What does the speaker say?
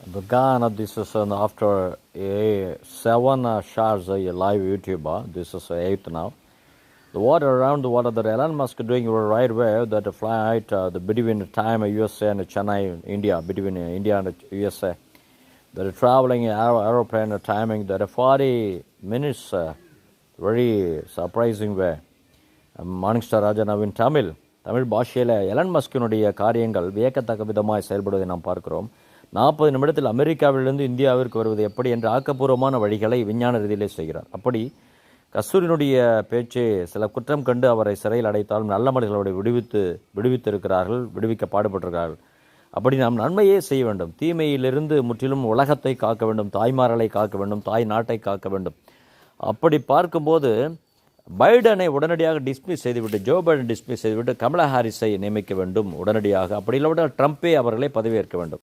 Began this is after 7 shares live YouTube. This is 8th now. The water around the water that Elon Musk doing right way that flight between the time USA and Chennai, India, between India and USA. They're traveling aeroplane timing that 40 minutes, very surprising way. Morningstar Rajanavin Tamil பாஷையில் Elon மஸ்கினுடைய காரியங்கள் வியக்கத்தக்க விதமாய் செயல்படுவதை நாம் பார்க்கிறோம். 40 நிமிடத்தில் அமெரிக்காவிலிருந்து இந்தியாவிற்கு வருவது எப்படி என்ற ஆக்கப்பூர்வமான வழிகளை விஞ்ஞான ரீதியிலே செய்கிறார். அப்படி கஸ்தூரினுடைய பேச்சு சில குற்றம் கண்டு அவரை சிறையில் அடைத்தாலும் நல்ல மனிதர்களை விடுவித்திருக்கிறார்கள், விடுவிக்க பாடுபட்டிருக்கிறார்கள். அப்படி நாம் நன்மையே செய்ய வேண்டும், தீமையிலிருந்து முற்றிலும் உலகத்தை காக்க வேண்டும், தாய்மார்களை காக்க வேண்டும், தாய் நாட்டை காக்க வேண்டும். அப்படி பார்க்கும்போது பைடனை உடனடியாக டிஸ்மிஸ் செய்துவிட்டு, ஜோ பைடன் டிஸ்மிஸ் செய்துவிட்டு கமலா ஹாரிஸை நியமிக்க வேண்டும் உடனடியாக. அப்படி இல்லாவிட்டால் ட்ரம்ப்பே அவர்களை பதவியேற்க வேண்டும்.